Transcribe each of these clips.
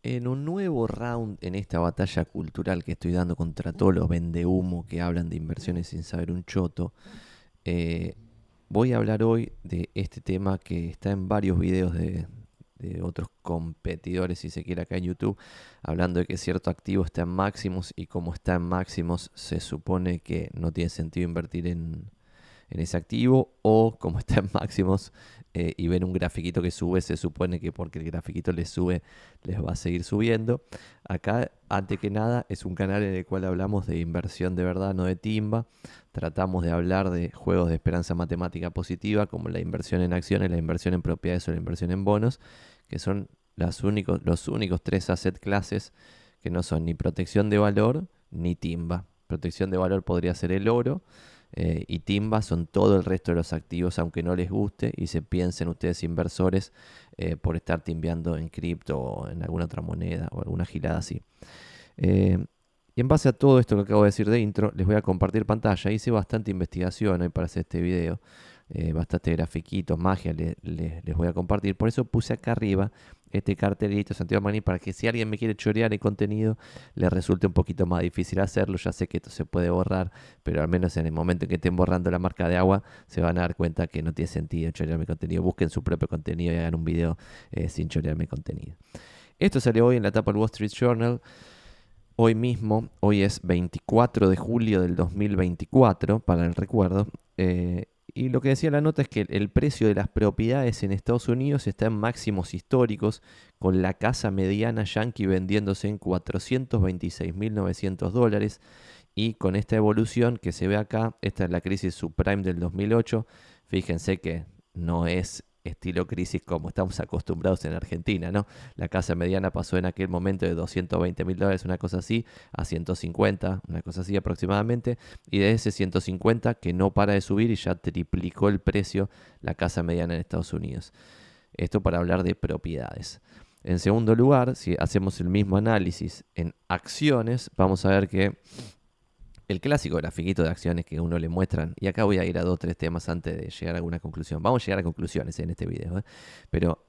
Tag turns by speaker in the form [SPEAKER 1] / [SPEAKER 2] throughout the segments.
[SPEAKER 1] En un nuevo round en esta batalla cultural que estoy dando contra todos los vendehumo que hablan de inversiones sin saber un choto, eh, voy a hablar hoy de este tema que está en varios videos de otros competidores, si se quiere, acá en YouTube, hablando de que cierto activo está en máximos y como está en máximos se supone que no tiene sentido invertir en ese activo, o como está en máximos y ven un grafiquito que sube, se supone que porque el grafiquito les sube, les va a seguir subiendo. Acá, antes que nada, es un canal en el cual hablamos de inversión de verdad, no de timba. Tratamos de hablar de juegos de esperanza matemática positiva, como la inversión en acciones, la inversión en propiedades o la inversión en bonos, que son los únicos tres asset clases que no son ni protección de valor ni timba. Protección de valor podría ser el oro, y timba son todo el resto de los activos, aunque no les guste y se piensen ustedes inversores por estar timbeando en cripto o en alguna otra moneda o alguna gilada así. Eh, y en base a todo esto que acabo de decir de intro, les voy a compartir pantalla. Hice bastante investigación hoy para hacer este video, bastante grafiquitos, magia les voy a compartir. Por eso puse acá arriba este cartelito Santiago Magni para que si alguien me quiere chorear el contenido, le resulte un poquito más difícil hacerlo. Ya sé que esto se puede borrar, pero al menos en el momento en que estén borrando la marca de agua, se van a dar cuenta que no tiene sentido chorear mi contenido. Busquen su propio contenido y hagan un video sin chorear mi contenido. Esto salió hoy en la tapa del Wall Street Journal. Hoy mismo, hoy es 24 de julio del 2024, para el recuerdo. Y lo que decía la nota es que el precio de las propiedades en Estados Unidos está en máximos históricos, con la casa mediana yankee vendiéndose en $426.900. Y con esta evolución que se ve acá, esta es la crisis subprime del 2008. Fíjense que no es estilo crisis como estamos acostumbrados en Argentina, ¿no? La casa mediana pasó en aquel momento de $220.000, una cosa así, a 150, una cosa así aproximadamente, y de ese 150 que no para de subir y ya triplicó el precio la casa mediana en Estados Unidos. Esto para hablar de propiedades. En segundo lugar, si hacemos el mismo análisis en acciones, vamos a ver que el clásico grafiquito de acciones que uno le muestran, y acá voy a ir a dos o tres temas antes de llegar a alguna conclusión. Vamos a llegar a conclusiones en este video, ¿eh? Pero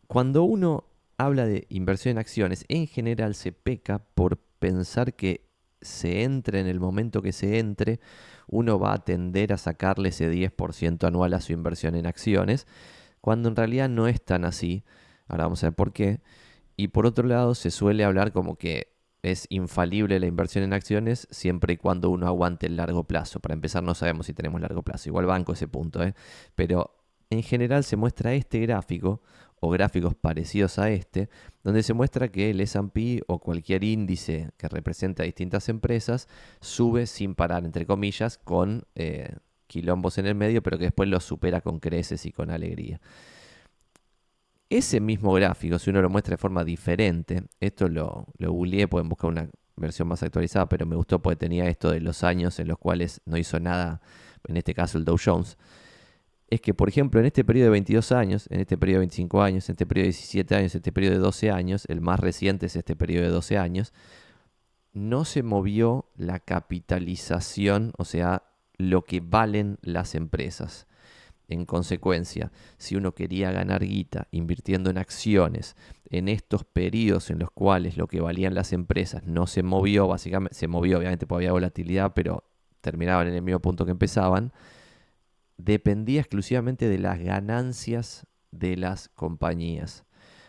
[SPEAKER 1] cuando uno habla de inversión en acciones, en general se peca por pensar que se entre en el momento que se entre, uno va a tender a sacarle ese 10% anual a su inversión en acciones, cuando en realidad no es tan así. Ahora vamos a ver por qué. Y por otro lado, se suele hablar como que es infalible la inversión en acciones siempre y cuando uno aguante el largo plazo. Para empezar, no sabemos si tenemos largo plazo. Igual banco ese punto, ¿eh? Pero en general se muestra este gráfico o gráficos parecidos a este, donde se muestra que el S&P o cualquier índice que representa a distintas empresas sube sin parar, entre comillas, con quilombos en el medio, pero que después lo supera con creces y con alegría. Ese mismo gráfico, si uno lo muestra de forma diferente, esto lo googleé, pueden buscar una versión más actualizada, pero me gustó porque tenía esto de los años en los cuales no hizo nada, en este caso el Dow Jones. Es que, por ejemplo, en este periodo de 22 años, en este periodo de 25 años, en este periodo de 17 años, en este periodo de 12 años, el más reciente es este periodo de 12 años, no se movió la capitalización, o sea, lo que valen las empresas. En consecuencia, si uno quería ganar guita invirtiendo en acciones en estos periodos en los cuales lo que valían las empresas no se movió, básicamente se movió obviamente porque había volatilidad, pero terminaban en el mismo punto que empezaban, dependía exclusivamente de las ganancias de las compañías.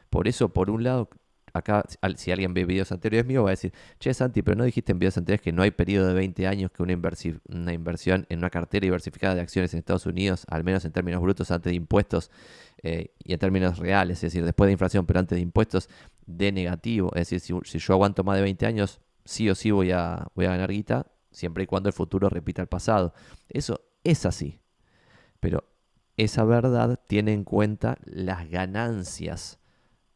[SPEAKER 1] Por eso, por un lado, acá, si alguien ve videos anteriores míos, va a decir, che, Santi, pero no dijiste en videos anteriores que no hay periodo de 20 años que una inversión en una cartera diversificada de acciones en Estados Unidos, al menos en términos brutos, antes de impuestos y en términos reales, es decir, después de inflación, pero antes de impuestos, de negativo. Es decir, si yo aguanto más de 20 años, sí o sí voy a ganar guita, siempre y cuando el futuro repita el pasado. Eso es así. Pero esa verdad tiene en cuenta las ganancias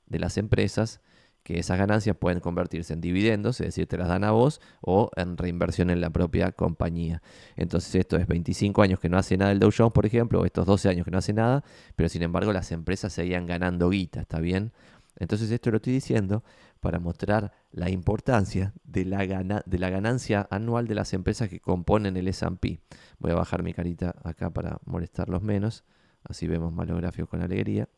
[SPEAKER 1] de las empresas, que esas ganancias pueden convertirse en dividendos, es decir, te las dan a vos, o en reinversión en la propia compañía. Entonces esto es 25 años que no hace nada el Dow Jones, por ejemplo, o estos 12 años que no hace nada, pero sin embargo las empresas seguían ganando guita, ¿está bien? Entonces esto lo estoy diciendo para mostrar la importancia de de la ganancia anual de las empresas que componen el S&P. Voy a bajar mi carita acá para molestarlos menos, así vemos más los gráficos con alegría.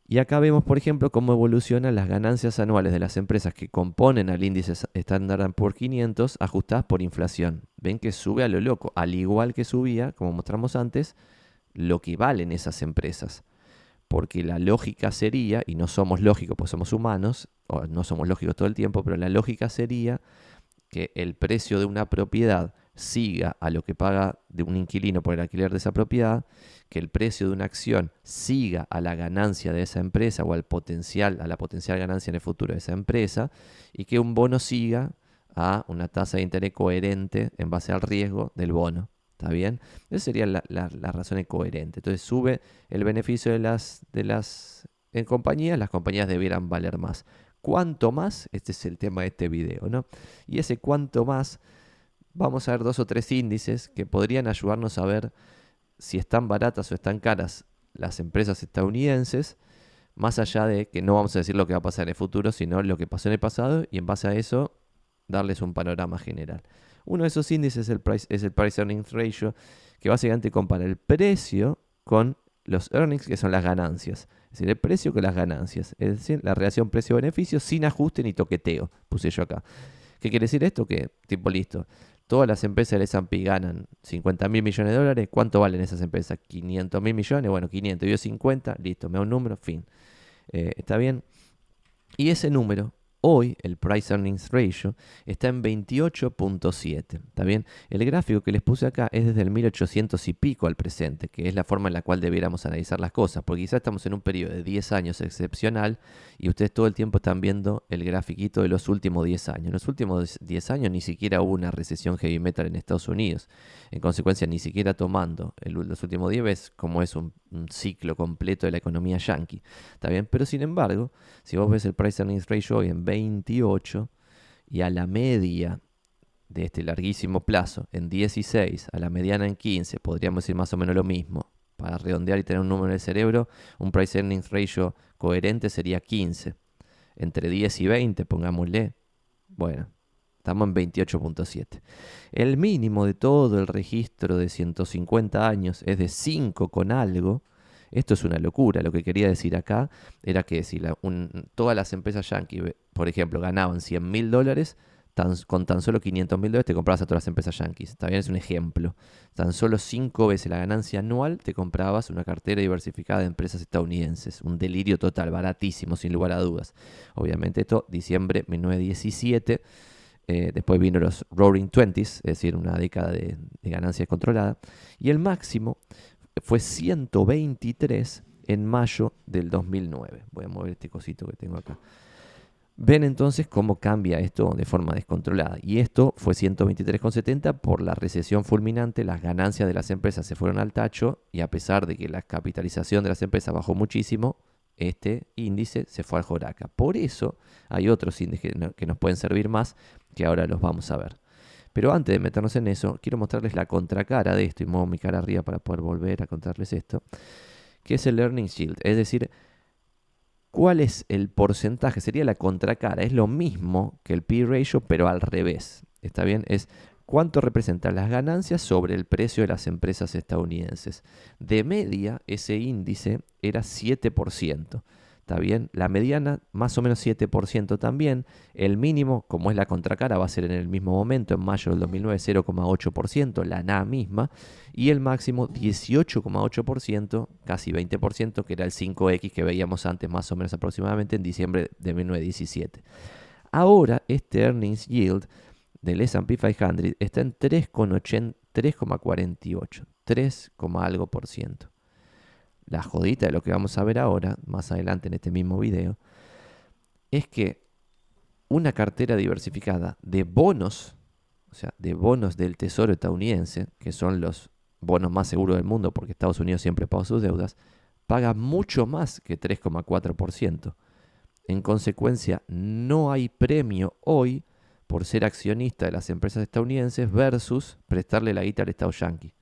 [SPEAKER 1] Y acá vemos, por ejemplo, cómo evolucionan las ganancias anuales de las empresas que componen al índice Standard Poor's 500 ajustadas por inflación. Ven que sube a lo loco, al igual que subía, como mostramos antes, lo que valen esas empresas. Porque la lógica sería, y no somos lógicos pues somos humanos, o no somos lógicos todo el tiempo, pero la lógica sería que el precio de una propiedad siga a lo que paga de un inquilino por el alquiler de esa propiedad, que el precio de una acción siga a la ganancia de esa empresa o a la potencial ganancia en el futuro de esa empresa, y que un bono siga a una tasa de interés coherente en base al riesgo del bono. ¿Está bien? Esa sería la razón coherente. Entonces sube el beneficio de las compañías, las compañías debieran valer más. ¿Cuánto más? Este es el tema de este video, ¿no? Y ese cuánto más, vamos a ver 2 o 3 índices que podrían ayudarnos a ver si están baratas o están caras las empresas estadounidenses, más allá de que no vamos a decir lo que va a pasar en el futuro, sino lo que pasó en el pasado y en base a eso darles un panorama general. Uno de esos índices es el Price Earnings Ratio, que básicamente compara el precio con los earnings, que son las ganancias. Es decir, el precio con las ganancias. Es decir, la relación precio-beneficio sin ajuste ni toqueteo. Puse yo acá. ¿Qué quiere decir esto? Que, tipo, listo. Todas las empresas del S&P ganan 50 mil millones de dólares. ¿Cuánto valen esas empresas? 500 mil millones. Bueno, 500. Yo 50. Listo, me da un número. Fin. ¿Está bien? Y ese número, hoy, el Price Earnings Ratio, está en 28.7. ¿Está bien? El gráfico que les puse acá es desde el 1800 y pico al presente, que es la forma en la cual debiéramos analizar las cosas, porque quizás estamos en un periodo de 10 años excepcional y ustedes todo el tiempo están viendo el grafiquito de los últimos 10 años. En los últimos 10 años ni siquiera hubo una recesión heavy metal en Estados Unidos. En consecuencia, ni siquiera tomando los últimos 10 ves como es un ciclo completo de la economía yankee. ¿Está bien? Pero sin embargo, si vos ves el Price Earnings Ratio hoy en 28 y a la media de este larguísimo plazo en 16, a la mediana en 15, podríamos decir más o menos lo mismo. Para redondear y tener un número en el cerebro, un Price Earnings Ratio coherente sería 15. Entre 10 y 20, pongámosle. Bueno, estamos en 28.7. El mínimo de todo el registro de 150 años es de 5 con algo. Esto es una locura. Lo que quería decir acá era que si todas las empresas yankees, por ejemplo, ganaban 100 mil dólares, con tan solo 500 mil dólares te comprabas a todas las empresas yankees. También es un ejemplo. Tan solo 5 veces la ganancia anual te comprabas una cartera diversificada de empresas estadounidenses. Un delirio total, baratísimo, sin lugar a dudas. Obviamente esto, diciembre de 1917. Después vino los Roaring Twenties, es decir, una década de ganancia controlada. Y el máximo fue 123 en mayo del 2009. Voy a mover este cosito que tengo acá. Ven entonces cómo cambia esto de forma descontrolada. Y esto fue 123,70 por la recesión fulminante. Las ganancias de las empresas se fueron al tacho y a pesar de que la capitalización de las empresas bajó muchísimo, este índice se fue al joraca. Por eso hay otros índices que nos pueden servir más, que ahora los vamos a ver. Pero antes de meternos en eso, quiero mostrarles la contracara de esto, y muevo mi cara arriba para poder volver a contarles esto, que es el Earnings Yield. Es decir, ¿cuál es el porcentaje? Sería la contracara. Es lo mismo que el P-Ratio, pero al revés. ¿Está bien? Es cuánto representan las ganancias sobre el precio de las empresas estadounidenses. De media, ese índice era 7%. ¿Está bien? La mediana, más o menos 7% también. El mínimo, como es la contracara, va a ser en el mismo momento, en mayo del 2009, 0,8%, la NA misma. Y el máximo, 18,8%, casi 20%, que era el 5X que veíamos antes, más o menos aproximadamente en diciembre de 1917. Ahora, este Earnings Yield del S&P 500 está en 3,48, 3, algo por ciento. La jodita de lo que vamos a ver ahora, más adelante en este mismo video, es que una cartera diversificada de bonos, o sea, de bonos del Tesoro estadounidense, que son los bonos más seguros del mundo porque Estados Unidos siempre paga sus deudas, paga mucho más que 3,4%. En consecuencia, no hay premio hoy por ser accionista de las empresas estadounidenses versus prestarle la guita al Estado yanqui,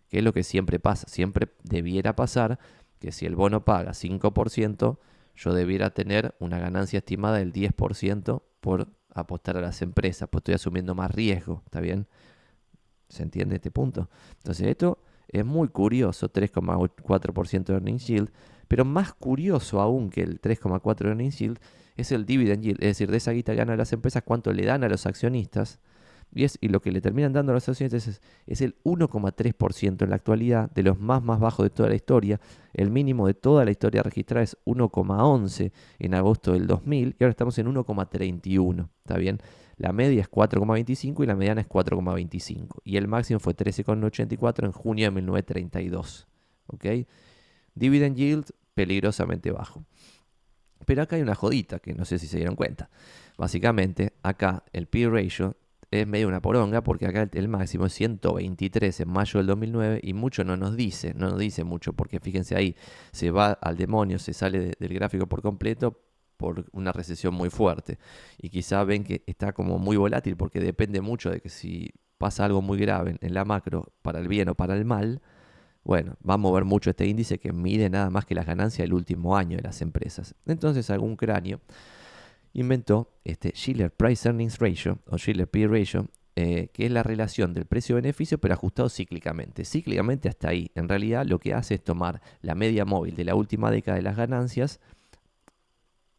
[SPEAKER 1] que es lo que siempre pasa. Siempre debiera pasar que si el bono paga 5%, yo debiera tener una ganancia estimada del 10% por apostar a las empresas, pues estoy asumiendo más riesgo, ¿está bien? ¿Se entiende este punto? Entonces esto es muy curioso, 3,4% de earnings yield, Pero más curioso aún que el 3,4 earnings yield es el dividend yield, es decir, de esa guita que ganan las empresas, cuánto le dan a los accionistas. Y lo que le terminan dando a los accionistas es el 1,3% en la actualidad, de los más bajos de toda la historia. El mínimo de toda la historia registrada es 1,11 en agosto del 2000 y ahora estamos en 1,31. ¿Está bien? La media es 4,25 y la mediana es 4,25. Y el máximo fue 13,84 en junio de 1932. ¿Ok? Dividend yield peligrosamente bajo. Pero acá hay una jodita que no sé si se dieron cuenta. Básicamente, acá el P/E ratio es medio una poronga porque acá el máximo es 123 en mayo del 2009 y mucho no nos dice mucho porque fíjense ahí, se va al demonio, se sale del gráfico por completo por una recesión muy fuerte. Y quizá ven que está como muy volátil porque depende mucho de que si pasa algo muy grave en la macro para el bien o para el mal, bueno, va a mover mucho este índice que mide nada más que las ganancias del último año de las empresas. Entonces algún cráneo inventó este Shiller Price Earnings Ratio o Shiller P/E Ratio, que es la relación del precio-beneficio pero ajustado cíclicamente. Cíclicamente hasta ahí. En realidad lo que hace es tomar la media móvil de la última década de las ganancias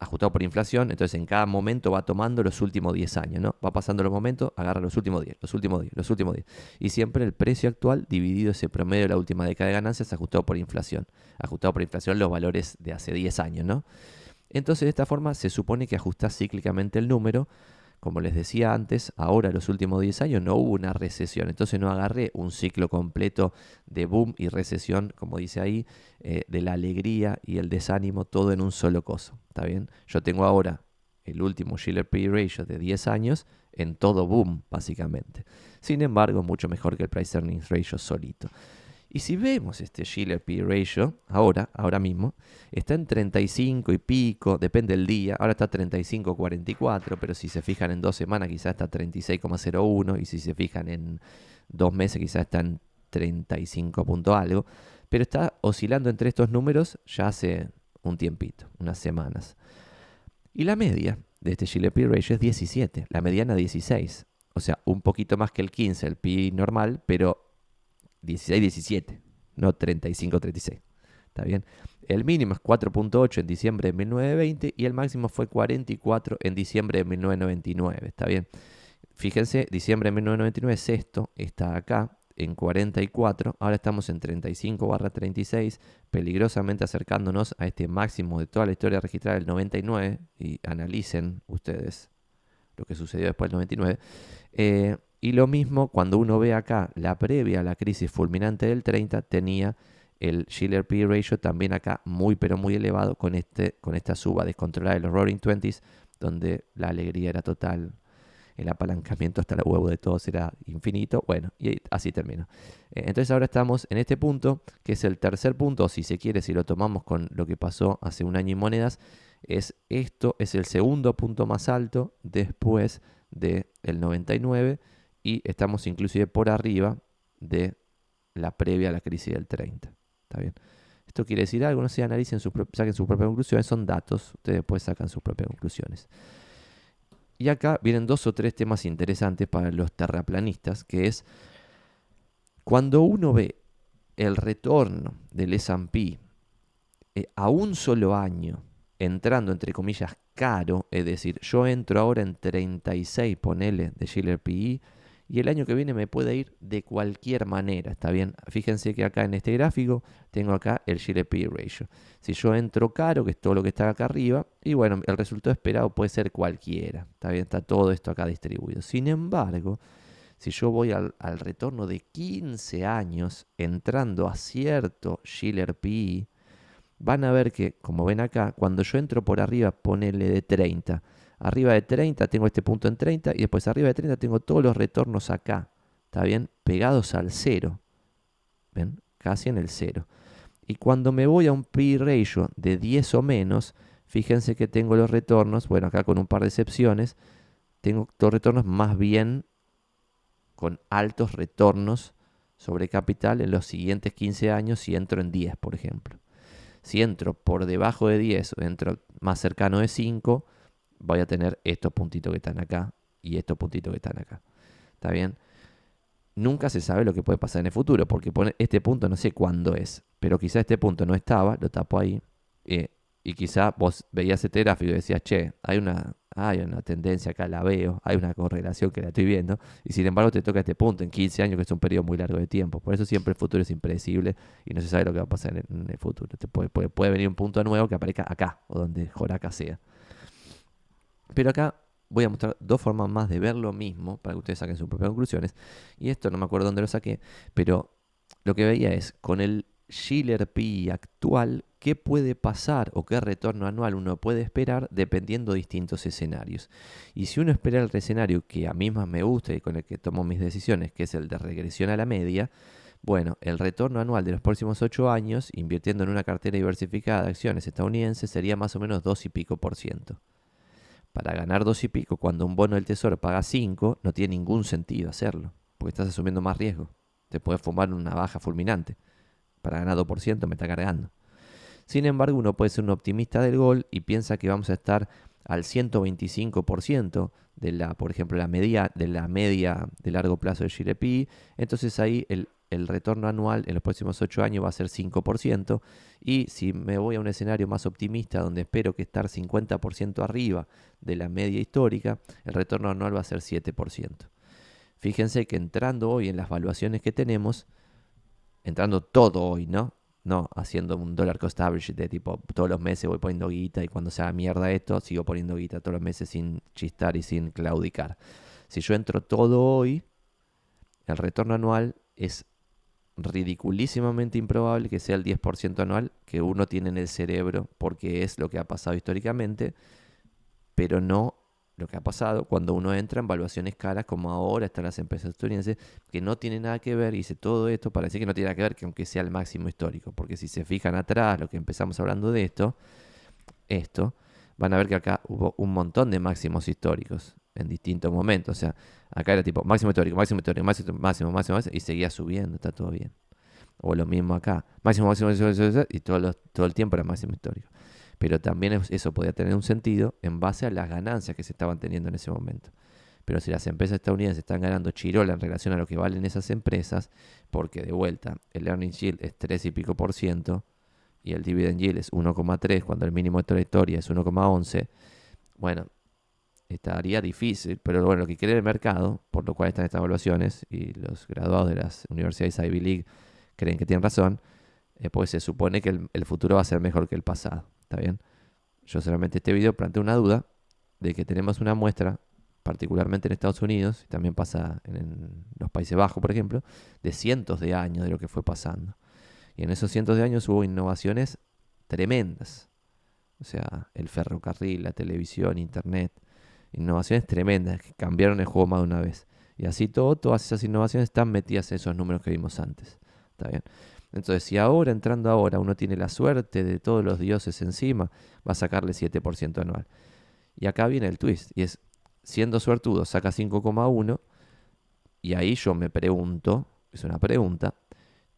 [SPEAKER 1] ajustado por inflación, entonces en cada momento va tomando los últimos 10 años, ¿no? Va pasando los momentos, agarra los últimos 10, los últimos 10, los últimos 10. Y siempre el precio actual dividido ese promedio de la última década de ganancias ajustado por inflación. Ajustado por inflación los valores de hace 10 años, ¿no? Entonces de esta forma se supone que ajusta cíclicamente el número. Como les decía antes, ahora los últimos 10 años no hubo una recesión, entonces no agarré un ciclo completo de boom y recesión, como dice ahí, de la alegría y el desánimo, todo en un solo coso. ¿Está bien? Yo tengo ahora el último Shiller P/E ratio de 10 años en todo boom, básicamente. Sin embargo, mucho mejor que el Price Earnings Ratio solito. Y si vemos este Shiller P/E ratio, ahora mismo, está en 35 y pico, depende del día. Ahora está 35,44, pero si se fijan en 2 semanas quizás está 36,01 y si se fijan en 2 meses quizás está en 35 punto algo. Pero está oscilando entre estos números ya hace un tiempito, unas semanas. Y la media de este Shiller P/E ratio es 17, la mediana 16. O sea, un poquito más que el 15, el P/E normal, pero 16-17, no 35-36. ¿Está bien? El mínimo es 4,8 en diciembre de 1920 y el máximo fue 44 en diciembre de 1999. ¿Está bien? Fíjense, diciembre de 1999 es esto, está acá en 44, ahora estamos en 35/36, peligrosamente acercándonos a este máximo de toda la historia registrada del 99, y analicen ustedes lo que sucedió después del 99. Y lo mismo cuando uno ve acá la previa a la crisis fulminante del 30, tenía el Shiller P/E ratio también acá muy pero muy elevado con esta suba descontrolada de los Roaring Twenties, donde la alegría era total, el apalancamiento hasta el huevo de todos era infinito. Bueno, y así terminó. Entonces ahora estamos en este punto, que es el tercer punto, o si se quiere, si lo tomamos con lo que pasó hace un año en monedas, esto es el segundo punto más alto después del 99 y estamos inclusive por arriba de la previa a la crisis del 30. ¿Está bien? Esto quiere decir algo, no sé, analicen, saquen sus propias conclusiones, son datos, ustedes después sacan sus propias conclusiones. Y acá vienen 2 o 3 temas interesantes para los terraplanistas, que es cuando uno ve el retorno del S&P a un solo año, entrando entre comillas caro, es decir, yo entro ahora en 36, ponele, de Shiller P/E, y el año que viene me puede ir de cualquier manera, ¿está bien? Fíjense que acá en este gráfico tengo acá el Shiller P/E ratio. Si yo entro caro, que es todo lo que está acá arriba, y bueno, el resultado esperado puede ser cualquiera, ¿está bien? Está todo esto acá distribuido. Sin embargo, si yo voy al retorno de 15 años entrando a cierto Shiller P/E, van a ver que, como ven acá, cuando yo entro por arriba, ponele de 30. Arriba de 30 tengo este punto en 30 y después arriba de 30 tengo todos los retornos acá. ¿Está bien? Pegados al cero. ¿Ven? Casi en el cero. Y cuando me voy a un P/E ratio de 10 o menos, fíjense que tengo los retornos, bueno, acá con un par de excepciones, tengo los retornos más bien con altos retornos sobre capital en los siguientes 15 años si entro en 10, por ejemplo. Si entro por debajo de 10 o entro más cercano de 5, voy a tener estos puntitos que están acá y estos puntitos que están acá. ¿Está bien? Nunca se sabe lo que puede pasar en el futuro, porque este punto no sé cuándo es, pero quizá este punto no estaba, lo tapo ahí, Y quizá vos veías este gráfico y decías, che, hay una tendencia acá, la veo, hay una correlación que la estoy viendo, y sin embargo te toca este punto en 15 años, que es un periodo muy largo de tiempo. Por eso siempre el futuro es impredecible y no se sabe lo que va a pasar en el futuro. Puede venir un punto nuevo que aparezca acá, o donde Joraca sea. Pero acá voy a mostrar dos formas más de ver lo mismo para que ustedes saquen sus propias conclusiones. Y esto no me acuerdo dónde lo saqué, pero lo que veía es con el Shiller P actual, qué puede pasar o qué retorno anual uno puede esperar dependiendo de distintos escenarios. Y si uno espera el escenario que a mí más me gusta y con el que tomo mis decisiones, que es el de regresión a la media, bueno, el retorno anual de los próximos 8 años, invirtiendo en una cartera diversificada de acciones estadounidenses, sería más o menos 2 y pico por ciento. Para ganar 2 y pico, cuando un bono del tesoro paga 5, no tiene ningún sentido hacerlo, porque estás asumiendo más riesgo. Te puedes fumar una baja fulminante. Para ganar 2% me está cargando. Sin embargo, uno puede ser un optimista del gol y piensa que vamos a estar al 125% por ejemplo, de la media de largo plazo del GDP. Entonces ahí el retorno anual en los próximos 8 años va a ser 5%. Y si me voy a un escenario más optimista, donde espero que estar 50% arriba de la media histórica, el retorno anual va a ser 7%. Fíjense que entrando hoy en las valuaciones que tenemos, entrando todo hoy, ¿no? No haciendo un dollar cost average de tipo todos los meses voy poniendo guita y cuando se haga mierda esto sigo poniendo guita todos los meses sin chistar y sin claudicar. Si yo entro todo hoy, el retorno anual es ridiculísimamente improbable que sea el 10% anual que uno tiene en el cerebro porque es lo que ha pasado históricamente, pero no lo que ha pasado cuando uno entra en valuaciones caras como ahora están las empresas estadounidenses, que no tiene nada que ver, y hice todo esto para decir que no tiene nada que ver, que aunque sea el máximo histórico, porque si se fijan atrás, lo que empezamos hablando de esto, van a ver que acá hubo un montón de máximos históricos en distintos momentos. O sea, acá era tipo máximo histórico, máximo histórico, máximo, y seguía subiendo, está todo bien. O lo mismo acá, máximo, y todo el tiempo era máximo histórico. Pero también eso podía tener un sentido en base a las ganancias que se estaban teniendo en ese momento. Pero si las empresas estadounidenses están ganando chirola en relación a lo que valen esas empresas, porque de vuelta el earning yield es 3 y pico por ciento y el dividend yield es 1,3 cuando el mínimo de toda la historia es 1,11, bueno, estaría difícil. Pero bueno, lo que quiere el mercado, por lo cual están estas evaluaciones y los graduados de las universidades Ivy League creen que tienen razón, pues se supone que el futuro va a ser mejor que el pasado. ¿Está bien? Yo solamente este video planteo una duda de que tenemos una muestra, particularmente en Estados Unidos, y también pasa en los Países Bajos, por ejemplo, de cientos de años de lo que fue pasando. Y en esos cientos de años hubo innovaciones tremendas. O sea, el ferrocarril, la televisión, internet, innovaciones tremendas que cambiaron el juego más de una vez. Y así todas esas innovaciones están metidas en esos números que vimos antes. ¿Está bien? Entonces, si ahora, entrando ahora, uno tiene la suerte de todos los dioses encima, va a sacarle 7% anual. Y acá viene el twist, y es, siendo suertudo, saca 5,1, y ahí yo me pregunto, es una pregunta,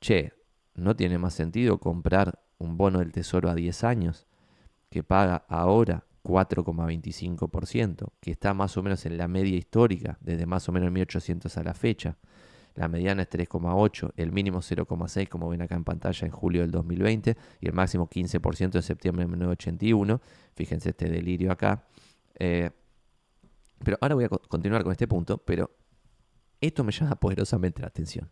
[SPEAKER 1] che, ¿no tiene más sentido comprar un bono del tesoro a 10 años que paga ahora 4,25%, que está más o menos en la media histórica, desde más o menos 1800 a la fecha? La mediana es 3,8, el mínimo 0,6 como ven acá en pantalla en julio del 2020 y el máximo 15% en septiembre de 1981. Fíjense este delirio acá. Pero ahora voy a continuar con este punto, pero esto me llama poderosamente la atención.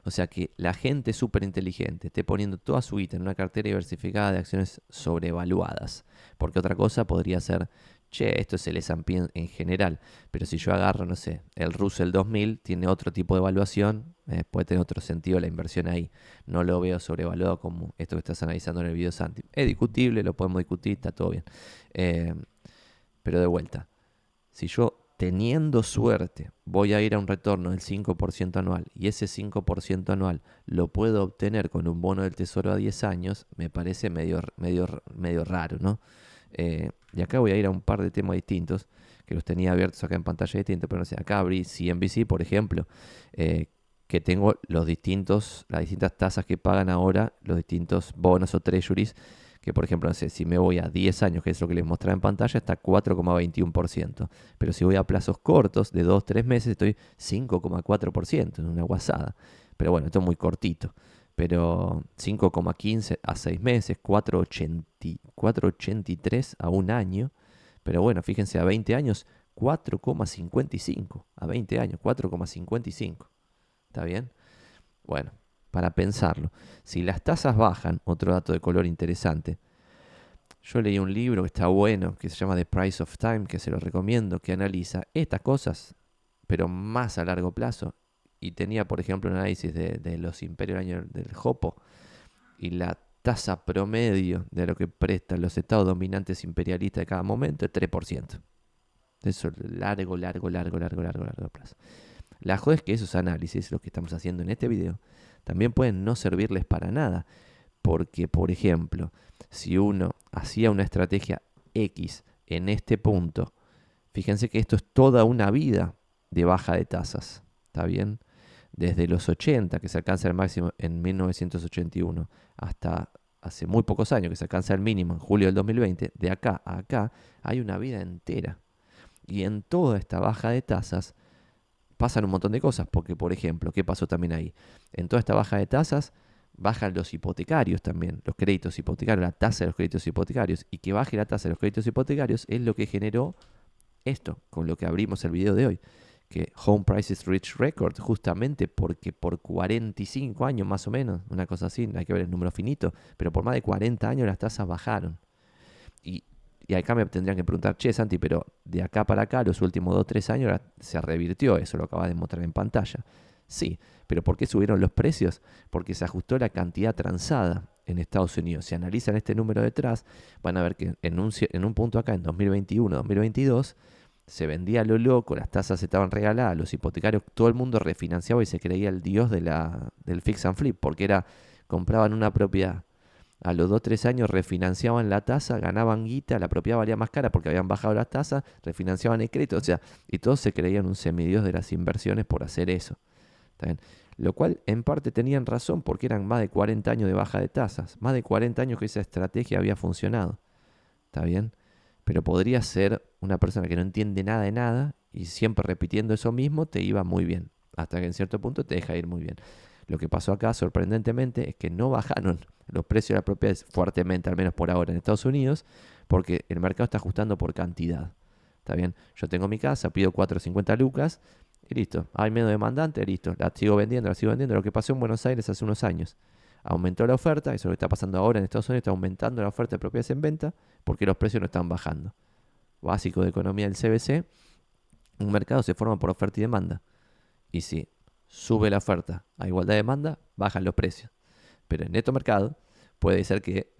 [SPEAKER 1] O sea, que la gente súper inteligente esté poniendo toda su guita en una cartera diversificada de acciones sobrevaluadas. Porque otra cosa podría ser, che, esto es el S&P en general. Pero si yo agarro, no sé, el Russell 2000, tiene otro tipo de evaluación, puede tener otro sentido la inversión ahí. No lo veo sobrevaluado como esto que estás analizando en el video, Santi. Es discutible, lo podemos discutir, está todo bien. Pero de vuelta, si yo teniendo suerte voy a ir a un retorno del 5% anual y ese 5% anual lo puedo obtener con un bono del tesoro a 10 años, me parece medio raro, ¿no? Y acá voy a ir a un par de temas distintos que los tenía abiertos acá en pantalla distinta, pero no sé, acá abrí CNBC, por ejemplo, que tengo las distintas tasas que pagan ahora los distintos bonos o treasuries, que por ejemplo, no sé, si me voy a 10 años, que es lo que les mostraba en pantalla, está 4,21%. Pero si voy a plazos cortos, de 2-3 meses, estoy 5,4%, en una guasada. Pero bueno, esto es muy cortito. pero 5,15 a 6 meses, 4,83 a un año, pero bueno, fíjense, a 20 años, 4,55, a 20 años, 4,55, ¿está bien? Bueno, para pensarlo, si las tasas bajan, otro dato de color interesante, yo leí un libro que está bueno, que se llama The Price of Time, que se lo recomiendo, que analiza estas cosas, pero más a largo plazo. Y tenía, por ejemplo, un análisis de los imperios del año del Jopo y la tasa promedio de lo que prestan los estados dominantes imperialistas de cada momento es 3%. Eso es largo plazo. La joda es que esos análisis, los que estamos haciendo en este video, también pueden no servirles para nada. Porque, por ejemplo, si uno hacía una estrategia X en este punto, fíjense que esto es toda una vida de baja de tasas, ¿está bien? Desde los 80, que se alcanza el máximo en 1981, hasta hace muy pocos años, que se alcanza el mínimo en julio del 2020, de acá a acá hay una vida entera. Y en toda esta baja de tasas pasan un montón de cosas, porque, por ejemplo, ¿qué pasó también ahí? En toda esta baja de tasas bajan los hipotecarios también, los créditos hipotecarios, la tasa de los créditos hipotecarios, y que baje la tasa de los créditos hipotecarios es lo que generó esto, con lo que abrimos el video de hoy, que Home Prices Reach Record, justamente porque por 45 años más o menos, una cosa así, hay que ver el número finito, pero por más de 40 años las tasas bajaron. Y, y acá me tendrían que preguntar, che, Santi, pero de acá para acá, los últimos 2 o 3 años se revirtió, eso lo acabas de mostrar en pantalla. Sí, pero ¿por qué subieron los precios? Porque se ajustó la cantidad transada en Estados Unidos. Si analizan este número detrás, van a ver que en un punto acá, en 2021, 2022, se vendía lo loco, las tasas estaban regaladas, los hipotecarios, todo el mundo refinanciaba y se creía el dios del fix and flip, porque compraban una propiedad. A los 2 o 3 años refinanciaban la tasa, ganaban guita, la propiedad valía más cara porque habían bajado las tasas, refinanciaban el crédito, o sea, y todos se creían un semidios de las inversiones por hacer eso. ¿Está bien? Lo cual en parte tenían razón porque eran más de 40 años de baja de tasas, más de 40 años que esa estrategia había funcionado. ¿Está bien? Pero podría ser una persona que no entiende nada de nada y siempre repitiendo eso mismo te iba muy bien, hasta que en cierto punto te deja ir muy bien. Lo que pasó acá, sorprendentemente, es que no bajaron los precios de las propiedades fuertemente, al menos por ahora en Estados Unidos, porque el mercado está ajustando por cantidad. ¿Está bien? Yo tengo mi casa, pido 450 lucas y listo. Hay menos demandante, listo. La sigo vendiendo, la sigo vendiendo. Lo que pasó en Buenos Aires hace unos años. Aumentó la oferta, eso es lo que está pasando ahora en Estados Unidos, está aumentando la oferta de propiedades en venta porque los precios no están bajando. Básico de economía del CBC, un mercado se forma por oferta y demanda. Y si sube la oferta a igualdad de demanda, bajan los precios. Pero en neto mercado puede ser que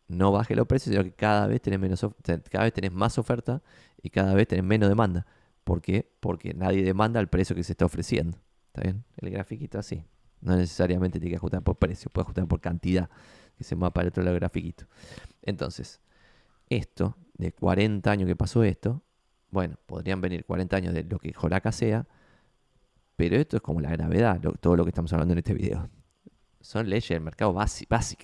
[SPEAKER 1] no baje los precios, sino que cada vez tenés más oferta y cada vez tenés menos demanda. ¿Por qué? Porque nadie demanda el precio que se está ofreciendo. ¿Está bien? El grafiquito así. No necesariamente tiene que ajustar por precio, puede ajustar por cantidad, que se mueva para el otro lado del grafiquito. Entonces, esto, de 40 años que pasó esto, bueno, podrían venir 40 años de lo que Jolaca sea, pero esto es como la gravedad, todo lo que estamos hablando en este video. Son leyes del mercado básicas.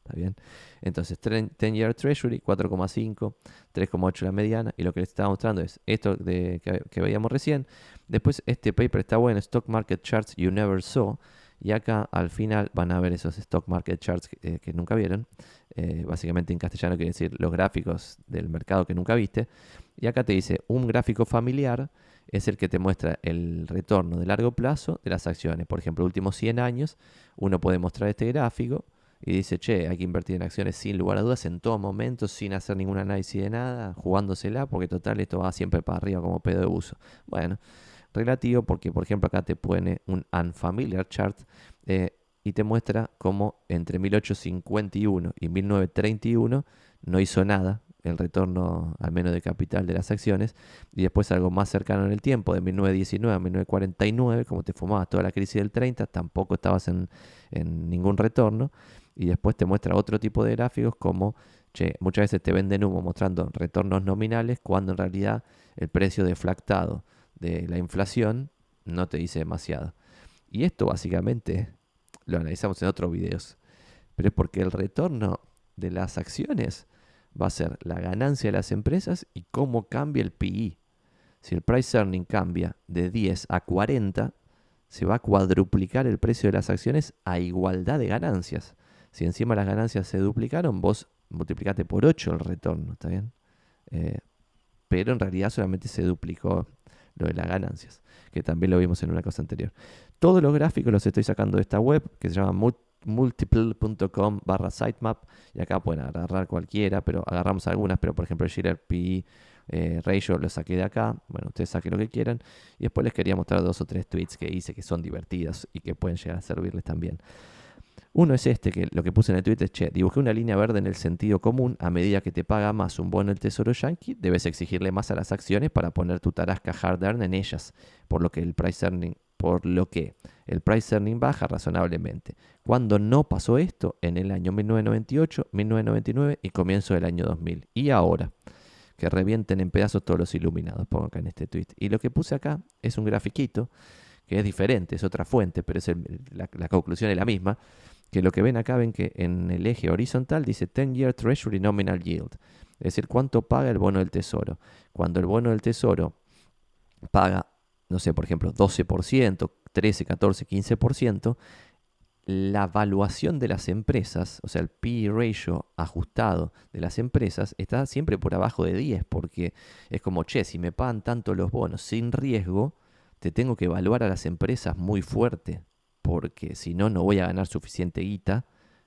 [SPEAKER 1] ¿Está bien? Entonces, 10-year Treasury, 4,5, 3,8 la mediana. Y lo que les estaba mostrando es esto que veíamos recién. Después, este paper está bueno, Stock Market Charts You Never Saw. Y acá al final van a ver esos Stock Market Charts que nunca vieron. Básicamente en castellano quiere decir los gráficos del mercado que nunca viste. Y acá te dice un gráfico familiar es el que te muestra el retorno de largo plazo de las acciones. Por ejemplo, últimos 100 años, uno puede mostrar este gráfico y dice, che, hay que invertir en acciones sin lugar a dudas, en todo momento, sin hacer ningún análisis de nada, jugándosela, porque total esto va siempre para arriba como pedo de buzo. Bueno, relativo porque, por ejemplo, acá te pone un unfamiliar chart y te muestra cómo entre 1851 y 1931 no hizo nada el retorno al menos de capital de las acciones, y después algo más cercano en el tiempo, de 1919 a 1949, como te fumabas toda la crisis del 30, tampoco estabas en ningún retorno, y después te muestra otro tipo de gráficos como, che, muchas veces te venden humo mostrando retornos nominales cuando en realidad el precio deflactado de la inflación no te dice demasiado. Y esto básicamente lo analizamos en otros videos, pero es porque el retorno de las acciones va a ser la ganancia de las empresas y cómo cambia el PI. Si el price earning cambia de 10 a 40, se va a cuadruplicar el precio de las acciones a igualdad de ganancias. Si encima las ganancias se duplicaron, vos multiplicaste por 8 el retorno, ¿está bien? Eh, pero en realidad solamente se duplicó lo de las ganancias, que también lo vimos en una cosa anterior. Todos los gráficos los estoy sacando de esta web, que se llama multiple.com/sitemap, y acá pueden agarrar cualquiera, pero agarramos algunas, pero por ejemplo el Shiller P ratio lo saqué de acá. Bueno, ustedes saquen lo que quieran. Y después les quería mostrar 2 o 3 tweets que hice que son divertidas y que pueden llegar a servirles también. Uno es este, que lo que puse en el tweet es, che, dibujé una línea verde en el sentido común. A medida que te paga más un bono del Tesoro Yankee, debes exigirle más a las acciones para poner tu tarasca hard earn en ellas, por lo que el price earning baja razonablemente. ¿Cuándo no pasó esto? En el año 1998, 1999 y comienzo del año 2000. Y ahora, que revienten en pedazos todos los iluminados, pongo acá en este tweet. Y lo que puse acá es un grafiquito que es diferente, es otra fuente, pero la conclusión es la misma. Que lo que ven acá, ven que en el eje horizontal dice 10-year Treasury Nominal Yield, es decir, cuánto paga el bono del tesoro. Cuando el bono del tesoro paga, no sé, por ejemplo, 12%, 13, 14, 15%, la valuación de las empresas, o sea, el P/E ratio ajustado de las empresas, está siempre por abajo de 10, porque es como, che, si me pagan tanto los bonos sin riesgo, te tengo que evaluar a las empresas muy fuerte, porque si no, no voy a ganar suficiente guita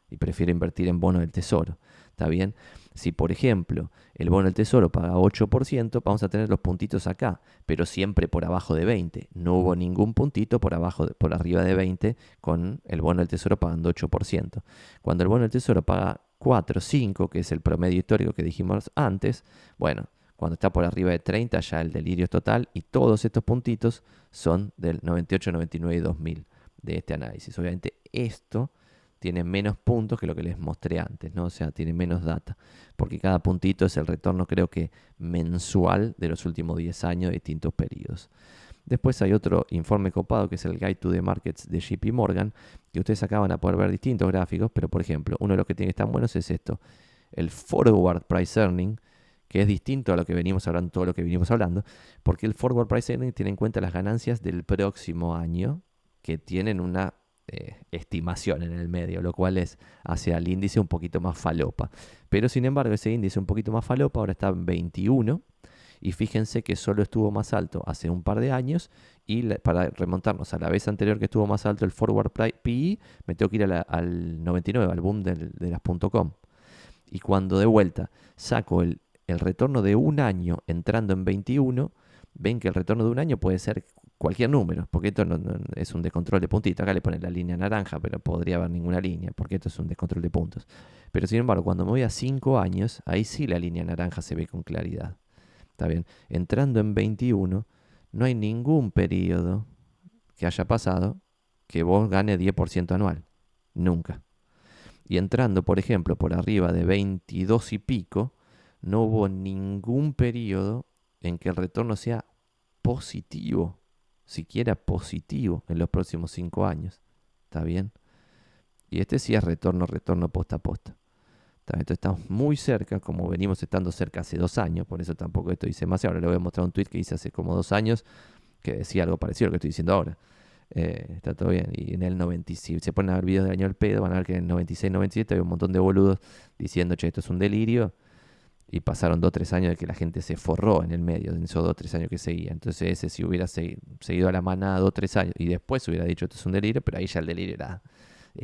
[SPEAKER 1] y prefiero invertir en bonos del tesoro. ¿Está bien? Si, por ejemplo, el bono del tesoro paga 8%, vamos a tener los puntitos acá, pero siempre por abajo de 20. No hubo ningún puntito por arriba de 20 con el bono del tesoro pagando 8%. Cuando el bono del tesoro paga 4, 5, que es el promedio histórico que dijimos antes, bueno, cuando está por arriba de 30 ya el delirio es total, y todos estos puntitos son del 98, 99 y 2000 de este análisis. Obviamente esto tiene menos puntos que lo que les mostré antes, ¿no? O sea, tiene menos data, porque cada puntito es el retorno, creo que mensual, de los últimos 10 años de distintos periodos. Después hay otro informe copado que es el Guide to the Markets de JP Morgan, que ustedes acá van a poder ver distintos gráficos, pero por ejemplo, uno de los que tiene que estar buenos es esto, el Forward Price Earning, que es distinto a lo que venimos hablando, todo lo que venimos hablando, porque el Forward Price Earning tiene en cuenta las ganancias del próximo año, que tienen una estimación en el medio, lo cual hace al índice un poquito más falopa. Pero sin embargo, ese índice un poquito más falopa ahora está en 21, y fíjense que solo estuvo más alto hace un par de años, y para remontarnos a la vez anterior que estuvo más alto el Forward PE, me tengo que ir al 99, al boom de las .com. Y cuando de vuelta saco el retorno de un año entrando en 21, ven que el retorno de un año puede ser cualquier número, porque esto no es un descontrol de puntitos. Acá le ponen la línea naranja, pero podría haber ninguna línea, porque esto es un descontrol de puntos. Pero sin embargo, cuando me voy a 5 años, ahí sí la línea naranja se ve con claridad. ¿Está bien? Entrando en 21, no hay ningún periodo que haya pasado que vos gane 10% anual. Nunca. Y entrando, por ejemplo, por arriba de 22 y pico, no hubo ningún periodo en que el retorno sea positivo, siquiera positivo en los próximos 5 años. ¿Está bien? Y este sí es retorno posta a posta. Entonces estamos muy cerca, como venimos estando cerca hace 2 años, por eso tampoco esto dice más. Ahora le voy a mostrar un tweet que hice hace como 2 años que decía algo parecido a lo que estoy diciendo ahora. Está todo bien. Y en el 96, si se ponen a ver videos del año del pedo, van a ver que en el 96, 97 había un montón de boludos diciendo, che, esto es un delirio. Y pasaron 2 o 3 años de que la gente se forró en el medio, en esos 2 o 3 años que seguía. Entonces ese si hubiera seguido a la manada 2 o 3 años y después hubiera dicho esto es un delirio, pero ahí ya el delirio era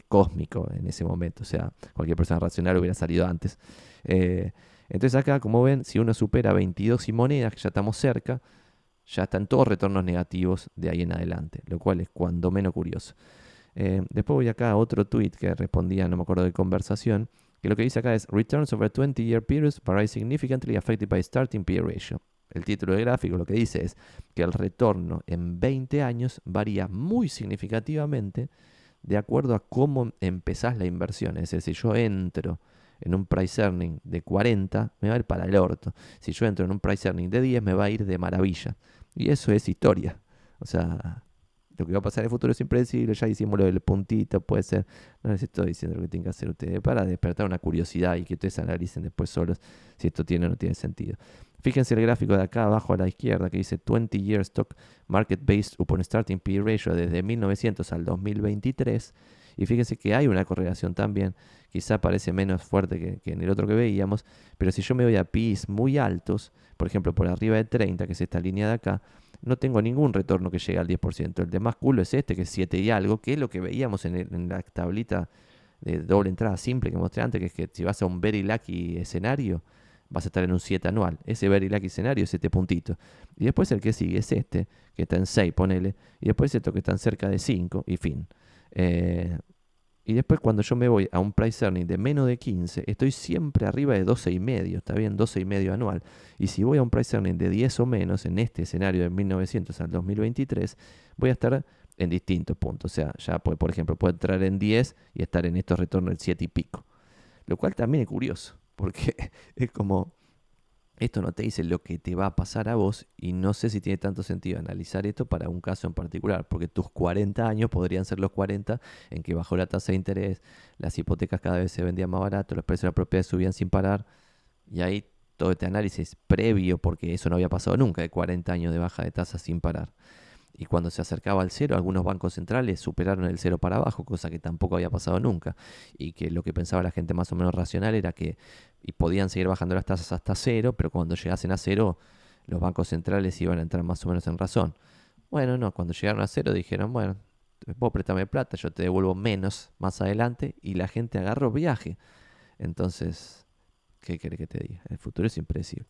[SPEAKER 1] cósmico en ese momento. O sea, cualquier persona racional hubiera salido antes. Entonces acá, como ven, si uno supera 22 y monedas, que ya estamos cerca, ya están todos retornos negativos de ahí en adelante, lo cual es cuando menos curioso. Después voy acá a otro tweet que respondía, no me acuerdo de conversación, que lo que dice acá es Returns over 20-year periods vary significantly affected by starting P/E ratio. El título del gráfico lo que dice es que el retorno en 20 años varía muy significativamente de acuerdo a cómo empezás la inversión. Es decir, si yo entro en un price earning de 40, me va a ir para el orto. Si yo entro en un price earning de 10, me va a ir de maravilla. Y eso es historia. O sea, lo que va a pasar en el futuro es impredecible. Ya hicimos lo del puntito, puede ser. No les estoy diciendo lo que tienen que hacer ustedes para despertar una curiosidad y que ustedes analicen después solos si esto tiene o no tiene sentido. Fíjense el gráfico de acá abajo a la izquierda que dice 20-year stock market based upon starting PE ratio desde 1900 al 2023. Y fíjense que hay una correlación también. Quizá parece menos fuerte que en el otro que veíamos. Pero si yo me voy a PEs muy altos, por ejemplo por arriba de 30, que es esta línea de acá, no tengo ningún retorno que llegue al 10%. El de más culo es este, que es 7 y algo, que es lo que veíamos en la tablita de doble entrada simple que mostré antes, que es que si vas a un very lucky escenario, vas a estar en un 7 anual. Ese very lucky escenario es 7 puntitos. Y después el que sigue es este, que está en 6, ponele. Y después esto que están cerca de 5, y fin. Eh, y después cuando yo me voy a un price earning de menos de 15, estoy siempre arriba de 12,5, ¿está bien? 12,5 anual. Y si voy a un price earning de 10 o menos, en este escenario de 1900 al 2023, voy a estar en distintos puntos. O sea, ya puede, por ejemplo, puede entrar en 10 y estar en estos retornos del 7 y pico. Lo cual también es curioso, porque es como, esto no te dice lo que te va a pasar a vos y no sé si tiene tanto sentido analizar esto para un caso en particular, porque tus 40 años podrían ser los 40 en que bajó la tasa de interés, las hipotecas cada vez se vendían más barato, los precios de la propiedad subían sin parar y ahí todo este análisis previo, porque eso no había pasado nunca, de 40 años de baja de tasa sin parar. Y cuando se acercaba al cero, algunos bancos centrales superaron el cero para abajo, cosa que tampoco había pasado nunca. Y que lo que pensaba la gente más o menos racional era que y podían seguir bajando las tasas hasta cero, pero cuando llegasen a cero, los bancos centrales iban a entrar más o menos en razón. Bueno, no, cuando llegaron a cero dijeron, bueno, vos préstame plata, yo te devuelvo menos más adelante, y la gente agarró viaje. Entonces, ¿qué querés que te diga? El futuro es impredecible.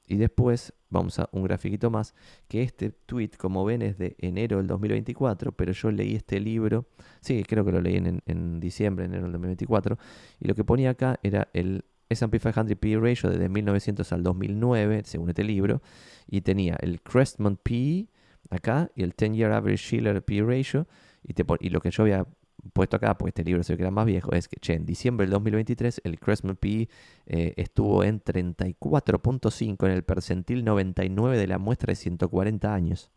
[SPEAKER 1] Y después vamos a un grafiquito más, que este tweet, como ven, es de enero del 2024, pero yo leí este libro, sí, creo que lo leí en diciembre, enero del 2024, y lo que ponía acá era el S&P 500 PE ratio desde 1900 al 2009, según este libro, y tenía el Crestmont PE acá y el 10-year average Shiller PE ratio, y lo que yo había puesto acá, porque este libro se ve que era más viejo, es que, che, en diciembre del 2023 el Crestmont PE estuvo en 34,5 en el percentil 99 de la muestra de 140 años.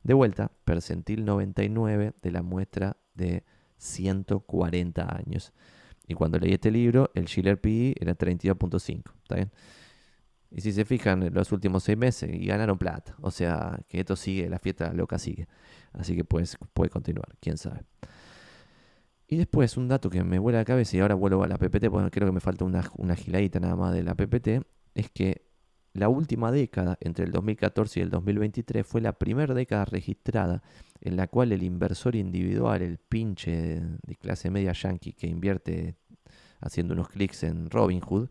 [SPEAKER 1] De vuelta, percentil 99 de la muestra de 140 años. Y cuando leí este libro, el Shiller PE era 32,5. ¿Está bien? Y si se fijan, en los últimos 6 meses y ganaron plata. O sea, que esto sigue, la fiesta loca sigue. Así que pues, puede continuar, quién sabe. Y después, un dato que me vuela la cabeza y ahora vuelvo a la PPT, porque creo que me falta una giladita nada más de la PPT, es que la última década, entre el 2014 y el 2023, fue la primera década registrada en la cual el inversor individual, el pinche de clase media yankee que invierte haciendo unos clics en Robinhood,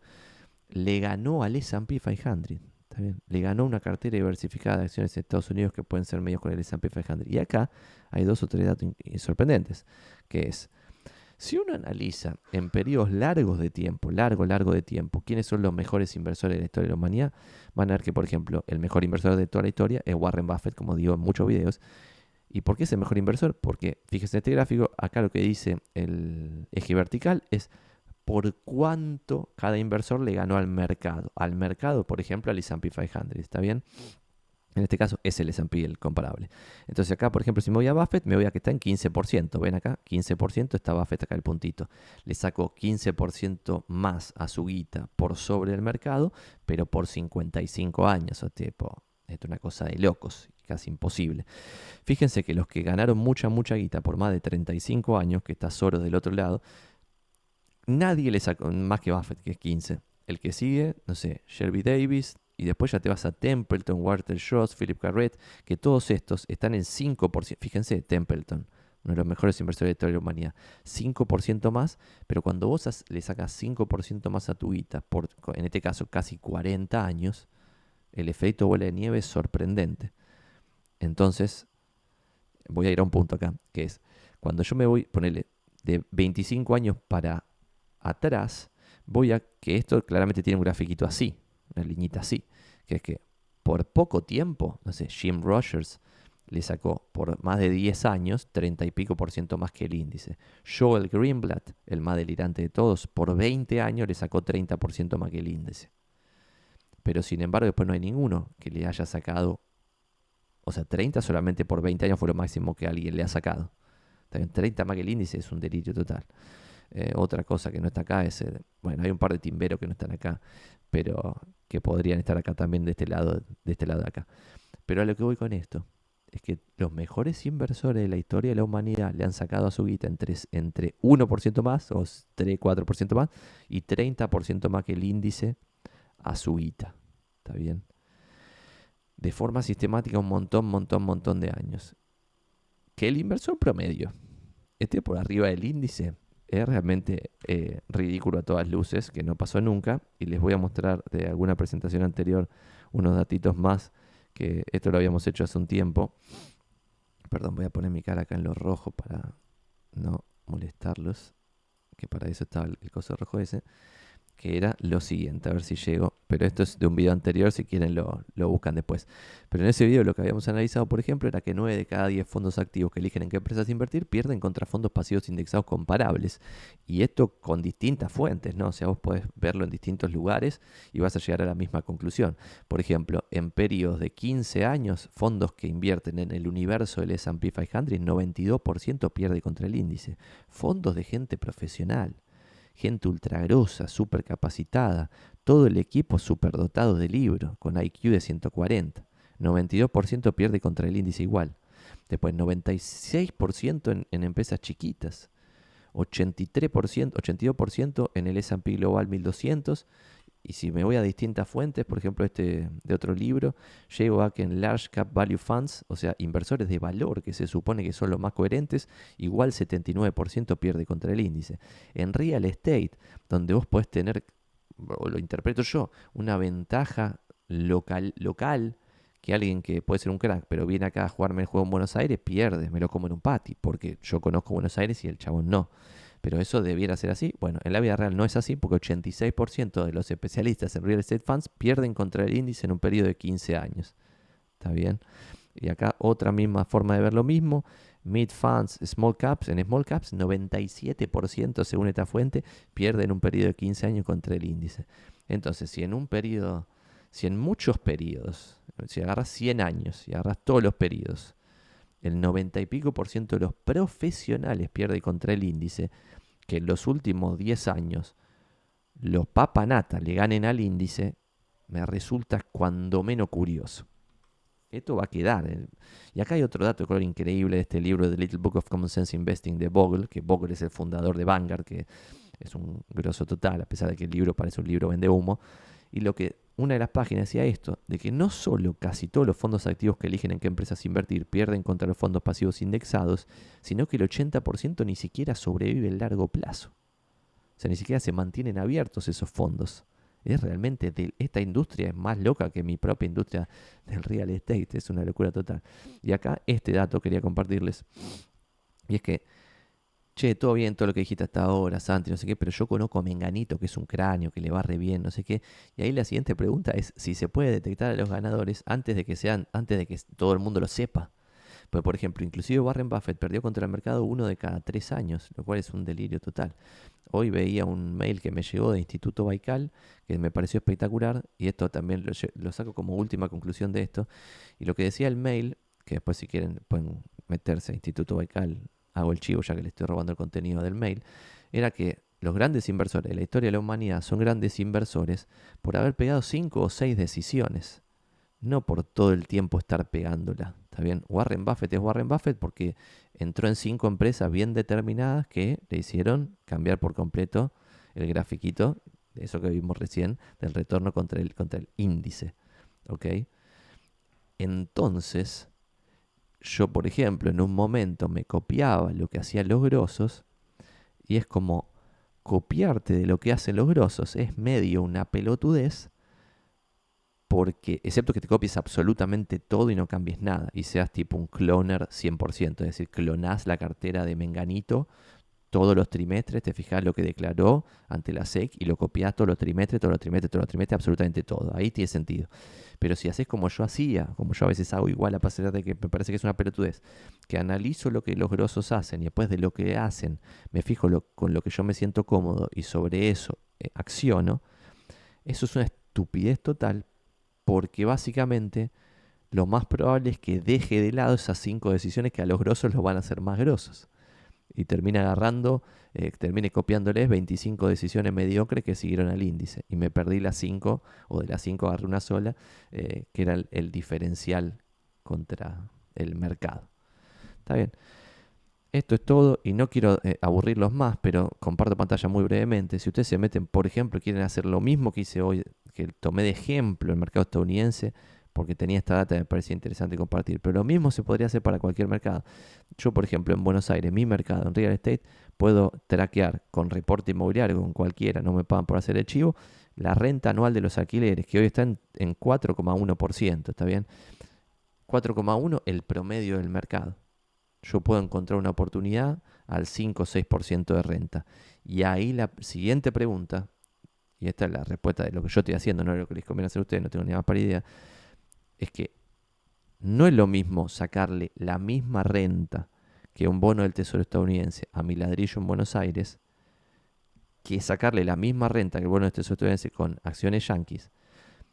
[SPEAKER 1] le ganó al S&P 500. ¿Está bien? Le ganó una cartera diversificada de acciones de Estados Unidos que pueden ser medios con el S&P 500. Y acá hay dos o tres datos sorprendentes, que es, si uno analiza en periodos largos de tiempo, largo de tiempo, quiénes son los mejores inversores de la historia de la humanidad, van a ver que, por ejemplo, el mejor inversor de toda la historia es Warren Buffett, como digo en muchos videos. ¿Y por qué es el mejor inversor? Porque, fíjense en este gráfico, acá lo que dice el eje vertical es por cuánto cada inversor le ganó al mercado. Al mercado, por ejemplo, al S&P 500, ¿está bien? En este caso es el S&P el comparable. Entonces acá, por ejemplo, si me voy a Buffett, me voy a que está en 15%. ¿Ven acá? 15% está Buffett acá el puntito. Le saco 15% más a su guita por sobre el mercado, pero por 55 años. O tipo, esto es una cosa de locos, casi imposible. Fíjense que los que ganaron mucha guita por más de 35 años, que está Soros del otro lado, nadie le sacó más que Buffett, que es 15. El que sigue, no sé, Shelby Davis, y después ya te vas a Templeton, Walter Schroth, Philip Carret, que todos estos están en 5%. Fíjense, Templeton, uno de los mejores inversores de toda la humanidad, 5% más, pero cuando vos le sacas 5% más a tu guita, por, en este caso casi 40 años, el efecto bola de nieve es sorprendente. Entonces, voy a ir a un punto acá, que es, cuando yo me voy, ponerle de 25 años para atrás, voy a que esto claramente tiene un grafiquito así, una liñita así, que es que por poco tiempo, no sé, Jim Rogers le sacó por más de 10 años 30 y pico por ciento más que el índice. Joel Greenblatt, el más delirante de todos, por 20 años le sacó 30% más que el índice. Pero sin embargo después no hay ninguno que le haya sacado, o sea, 30 solamente por 20 años fue lo máximo que alguien le ha sacado. También 30 más que el índice es un delirio total. Otra cosa que no está acá es, bueno, hay un par de timberos que no están acá, pero que podrían estar acá también de este lado de acá. Pero a lo que voy con esto es que los mejores inversores de la historia de la humanidad le han sacado a su guita entre 1% más, o 3-4% más, y 30% más que el índice a su guita. ¿Está bien? De forma sistemática un montón de años. Que el inversor promedio esté por arriba del índice es realmente ridículo a todas luces, que no pasó nunca. Y les voy a mostrar de alguna presentación anterior unos datitos más, que esto lo habíamos hecho hace un tiempo. Perdón, voy a poner mi cara acá en lo rojo para no molestarlos, que para eso estaba el coso rojo ese, que era lo siguiente, a ver si llego, pero esto es de un video anterior, si quieren lo buscan después. Pero en ese video lo que habíamos analizado, por ejemplo, era que 9 de cada 10 fondos activos que eligen en qué empresas invertir pierden contra fondos pasivos indexados comparables. Y esto con distintas fuentes, ¿no? O sea, vos podés verlo en distintos lugares y vas a llegar a la misma conclusión. Por ejemplo, en periodos de 15 años, fondos que invierten en el universo del S&P 500, 92% pierde contra el índice. Fondos de gente profesional, gente ultragrosa, súper capacitada, todo el equipo superdotado de libro, con IQ de 140. 92% pierde contra el índice igual. Después 96% en empresas chiquitas. 83%, 82% en el S&P Global 1200. Y si me voy a distintas fuentes, por ejemplo este de otro libro, llego a que en Large Cap Value Funds, o sea, inversores de valor que se supone que son los más coherentes, igual 79% pierde contra el índice. En Real Estate, donde vos podés tener, o lo interpreto yo, una ventaja local, que alguien que puede ser un crack, pero viene acá a jugarme el juego en Buenos Aires, pierde, me lo como en un patty, porque yo conozco Buenos Aires y el chabón no. Pero eso debiera ser así. Bueno, en la vida real no es así porque 86% de los especialistas en real estate funds pierden contra el índice en un periodo de 15 años. ¿Está bien? Y acá otra misma forma de ver lo mismo. Mid funds, small caps. En small caps, 97% según esta fuente pierden en un periodo de 15 años contra el índice. Entonces, si en muchos periodos, si agarras 100 años y agarras todos los periodos, el 90 y pico por ciento de los profesionales pierde contra el índice, que en los últimos 10 años los papanatas le ganen al índice, me resulta cuando menos curioso. Esto va a quedar. Y acá hay otro dato de color increíble de este libro, The Little Book of Common Sense Investing de Bogle, que Bogle es el fundador de Vanguard, que es un grosso total, a pesar de que el libro parece un libro vende humo. Y una de las páginas decía esto, de que no solo casi todos los fondos activos que eligen en qué empresas invertir pierden contra los fondos pasivos indexados, sino que el 80% ni siquiera sobrevive en largo plazo. O sea, ni siquiera se mantienen abiertos esos fondos. Es realmente, esta industria es más loca que mi propia industria del real estate, es una locura total. Y acá este dato quería compartirles, y es que che, todo bien, todo lo que dijiste hasta ahora, Santi, no sé qué, pero yo conozco a Menganito, que es un cráneo, que le va re bien, no sé qué. Y ahí la siguiente pregunta es si se puede detectar a los ganadores antes de que todo el mundo lo sepa. Pues, por ejemplo, inclusive Warren Buffett perdió contra el mercado 1 de cada 3 años, lo cual es un delirio total. Hoy veía un mail que me llegó de Instituto Baikal, que me pareció espectacular, y esto también lo saco como última conclusión de esto. Y lo que decía el mail, que después si quieren pueden meterse a Instituto Baikal, hago el chivo ya que le estoy robando el contenido del mail, era que los grandes inversores de la historia de la humanidad son grandes inversores por haber pegado 5 o 6 decisiones, no por todo el tiempo estar pegándola. ¿Está bien? Warren Buffett es Warren Buffett porque entró en 5 empresas bien determinadas que le hicieron cambiar por completo el grafiquito, de eso que vimos recién, del retorno contra el índice. ¿Ok? Entonces, yo, por ejemplo, en un momento me copiaba lo que hacían los grosos y es como copiarte de lo que hacen los grosos es medio una pelotudez porque, excepto que te copies absolutamente todo y no cambies nada y seas tipo un cloner 100%, es decir, clonás la cartera de Menganito todos los trimestres, te fijas lo que declaró ante la SEC y lo copiás todos los trimestres, absolutamente todo. Ahí tiene sentido. Pero si haces como yo hacía, como yo a veces hago igual, a pesar de que me parece que es una pelotudez, que analizo lo que los grosos hacen y después de lo que hacen me fijo con lo que yo me siento cómodo y sobre eso acciono, eso es una estupidez total porque básicamente lo más probable es que deje de lado esas 5 decisiones que a los grosos los van a hacer más grosos. y termine copiándoles 25 decisiones mediocres que siguieron al índice. Y me perdí las 5, o de las 5 agarré una sola, que era el diferencial contra el mercado. Está bien. Esto es todo y no quiero aburrirlos más, pero comparto pantalla muy brevemente. Si ustedes se meten, por ejemplo, y quieren hacer lo mismo que hice hoy, que tomé de ejemplo el mercado estadounidense, porque tenía esta data y me parecía interesante compartir, pero lo mismo se podría hacer para cualquier mercado. Yo, por ejemplo, en Buenos Aires, mi mercado en real estate, puedo traquear con reporte inmobiliario, con cualquiera, no me pagan por hacer el chivo, la renta anual de los alquileres, que hoy está en 4,1%, ¿está bien? 4,1 el promedio del mercado. Yo puedo encontrar una oportunidad al 5 o 6% de renta. Y ahí la siguiente pregunta, y esta es la respuesta de lo que yo estoy haciendo, no es lo que les conviene hacer a ustedes, no tengo ni más para idea, es que no es lo mismo sacarle la misma renta que un bono del Tesoro estadounidense a mi ladrillo en Buenos Aires, que sacarle la misma renta que el bono del Tesoro estadounidense con acciones yanquis,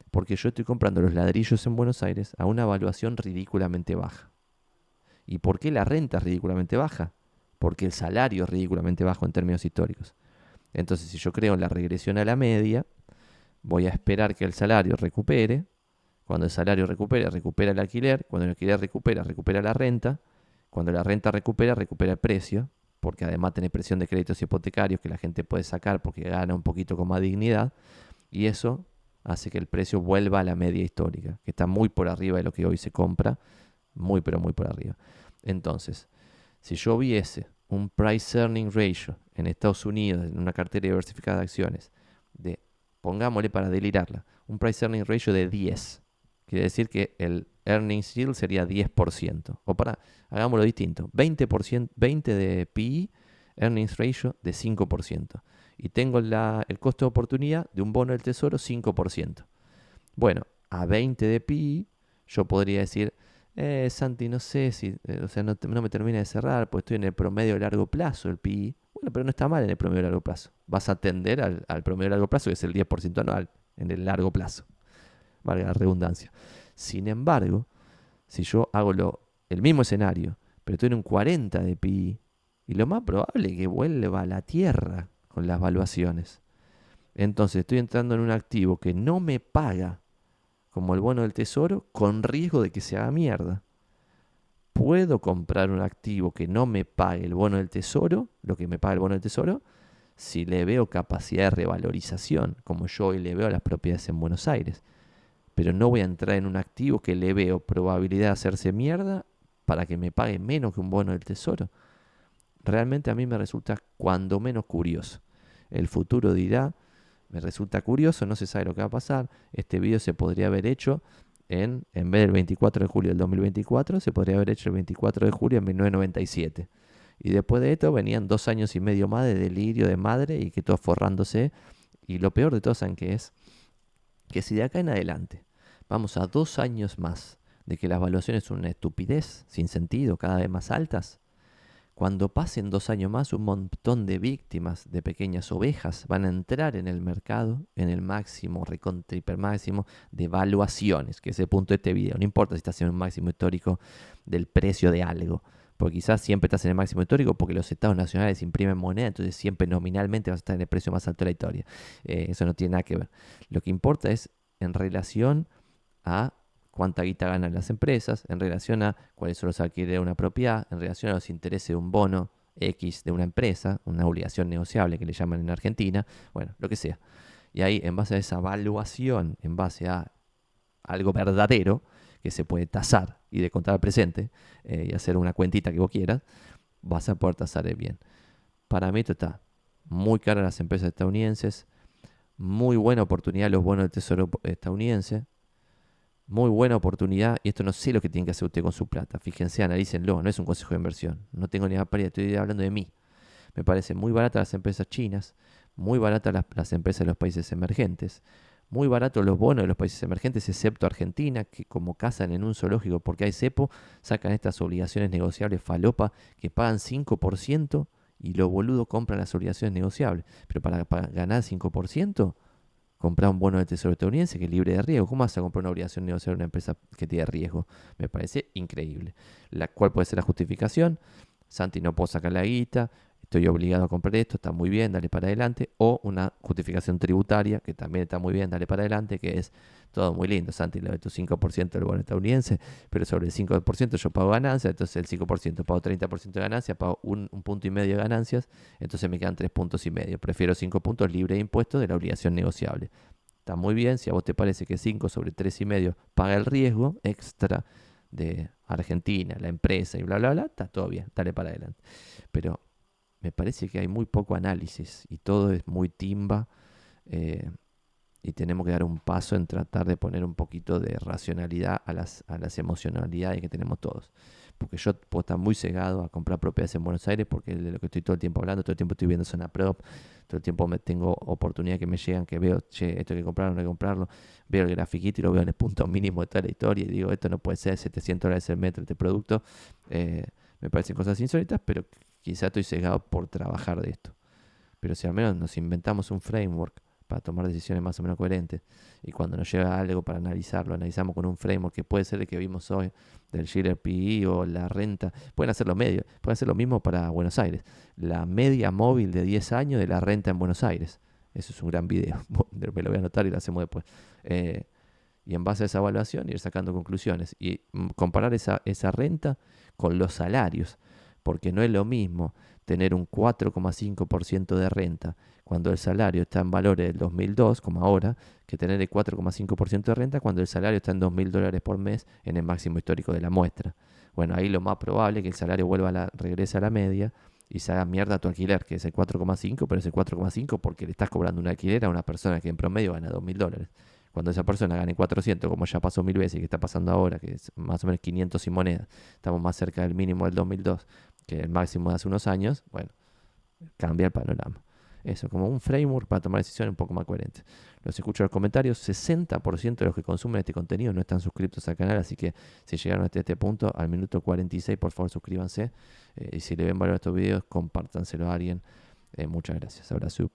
[SPEAKER 1] porque yo estoy comprando los ladrillos en Buenos Aires a una evaluación ridículamente baja. ¿Y por qué la renta es ridículamente baja? Porque el salario es ridículamente bajo en términos históricos. Entonces, si yo creo en la regresión a la media, voy a esperar que el salario recupere. Cuando el salario recupera, recupera el alquiler. Cuando el alquiler recupera, recupera la renta. Cuando la renta recupera, recupera el precio. Porque además tiene presión de créditos hipotecarios que la gente puede sacar porque gana un poquito con más dignidad. Y eso hace que el precio vuelva a la media histórica, que está muy por arriba de lo que hoy se compra. Muy, pero muy por arriba. Entonces, si yo viese un price earning ratio en Estados Unidos, en una cartera diversificada de acciones, de, pongámosle para delirarla, un price earning ratio de 10, quiere decir que el earnings yield sería 10%. O hagámoslo distinto, 20%, 20 de PI, earnings ratio de 5%. Y tengo el costo de oportunidad de un bono del tesoro 5%. Bueno, a 20 de PI, yo podría decir, Santi, no sé si, o sea, no me termina de cerrar, pues estoy en el promedio de largo plazo, el PI. Bueno, pero no está mal en el promedio de largo plazo. Vas a atender al promedio de largo plazo, que es el 10% anual, en el largo plazo. Valga la redundancia. Sin embargo, si yo hago el mismo escenario, pero estoy en un 40 de PI, y lo más probable es que vuelva a la tierra con las valuaciones. Entonces estoy entrando en un activo que no me paga como el bono del tesoro, con riesgo de que se haga mierda. Puedo comprar un activo que no me pague el bono del tesoro, lo que me paga el bono del tesoro, si le veo capacidad de revalorización, como yo hoy le veo a las propiedades en Buenos Aires. Pero no voy a entrar en un activo que le veo probabilidad de hacerse mierda para que me pague menos que un bono del tesoro. Realmente a mí me resulta cuando menos curioso. El futuro dirá. Me resulta curioso, no se sabe lo que va a pasar. Este video se podría haber hecho en vez del 24 de julio del 2024, se podría haber hecho el 24 de julio de 1997. Y después de esto venían 2 años y medio más de delirio de madre y que todo forrándose. Y lo peor de todo, ¿saben qué es? Que si de acá en adelante vamos a 2 años más de que las valuaciones son una estupidez, sin sentido, cada vez más altas, cuando pasen 2 años más, un montón de víctimas de pequeñas ovejas van a entrar en el mercado en el máximo, recontra hiper máximo de valuaciones, que es el punto de este video. No importa si estás en un máximo histórico del precio de algo, porque quizás siempre estás en el máximo histórico porque los estados nacionales imprimen moneda, entonces siempre nominalmente vas a estar en el precio más alto de la historia. Eso no tiene nada que ver. Lo que importa es en relación a cuánta guita ganan las empresas, en relación a cuáles son los alquileres de una propiedad, en relación a los intereses de un bono X de una empresa, una obligación negociable que le llaman en Argentina, bueno, lo que sea. Y ahí, en base a esa evaluación, en base a algo verdadero, que se puede tasar y de contar al presente, y hacer una cuentita que vos quieras, vas a poder tasar el bien. Para mí esto está muy caro a las empresas estadounidenses, muy buena oportunidad los bonos del tesoro estadounidense, muy buena oportunidad, y esto no sé lo que tiene que hacer usted con su plata. Fíjense, analícenlo, no es un consejo de inversión. No tengo ni idea, estoy hablando de mí. Me parece muy baratas las empresas chinas, muy baratas las empresas de los países emergentes, muy baratos los bonos de los países emergentes, excepto Argentina, que como cazan en un zoológico porque hay cepo, sacan estas obligaciones negociables falopa que pagan 5% y los boludos compran las obligaciones negociables. Pero para ganar 5%, comprar un bono de tesoro estadounidense que es libre de riesgo. ¿Cómo vas a comprar una obligación negociable de una empresa que tiene riesgo? Me parece increíble. ¿Cuál puede ser la justificación? Santi, no puedo sacar la guita, estoy obligado a comprar esto, está muy bien, dale para adelante. O una justificación tributaria, que también está muy bien, dale para adelante, que es todo muy lindo, Santi, lo de tu 5% del bono estadounidense, pero sobre el 5% yo pago ganancias, entonces el 5% pago 30% de ganancias, pago un punto y medio de ganancias, entonces me quedan 3 puntos y medio. Prefiero 5 puntos libre de impuestos de la obligación negociable. Está muy bien, si a vos te parece que 5 sobre 3 y medio paga el riesgo extra de Argentina, la empresa y bla, bla, bla, está todo bien, dale para adelante. Pero me parece que hay muy poco análisis y todo es muy timba, eh, y tenemos que dar un paso en tratar de poner un poquito de racionalidad a las emocionalidades que tenemos todos. Porque yo puedo estar muy cegado a comprar propiedades en Buenos Aires porque es de lo que estoy todo el tiempo hablando, todo el tiempo estoy viendo zona prop, todo el tiempo me tengo oportunidades que me llegan, que veo, che, esto hay que comprarlo, no hay que comprarlo, veo el grafiquito y lo veo en el punto mínimo de toda la historia y digo, esto no puede ser, $700 el metro este producto. Eh, Me parecen cosas insólitas, pero quizá estoy cegado por trabajar de esto. Pero si al menos nos inventamos un framework para tomar decisiones más o menos coherentes, y cuando nos llega algo para analizarlo, analizamos con un framework que puede ser el que vimos hoy, del Schiller PE o la renta, pueden hacer pueden hacer lo mismo para Buenos Aires. La media móvil de 10 años de la renta en Buenos Aires. Eso es un gran video, me lo voy a anotar y lo hacemos después. Y en base a esa evaluación ir sacando conclusiones y comparar esa renta con los salarios, porque no es lo mismo tener un 4,5% de renta cuando el salario está en valores del 2002, como ahora, que tener el 4,5% de renta cuando el salario está en $2.000 por mes en el máximo histórico de la muestra. Bueno, ahí lo más probable es que el salario regrese a la media y se haga mierda tu alquiler, que es el 4,5, pero es el 4,5 porque le estás cobrando un alquiler a una persona que en promedio gana $2.000. Cuando esa persona gane 400, como ya pasó 1000 veces y que está pasando ahora, que es más o menos 500 y moneda, estamos más cerca del mínimo del 2002 que el máximo de hace unos años, bueno, cambia el panorama. Eso, como un framework para tomar decisiones un poco más coherentes. Los escucho en los comentarios. 60% de los que consumen este contenido no están suscritos al canal, así que si llegaron hasta este punto, al minuto 46, por favor suscríbanse. Y si le ven valor a estos videos, compártanselo a alguien. Muchas gracias. Abrazo.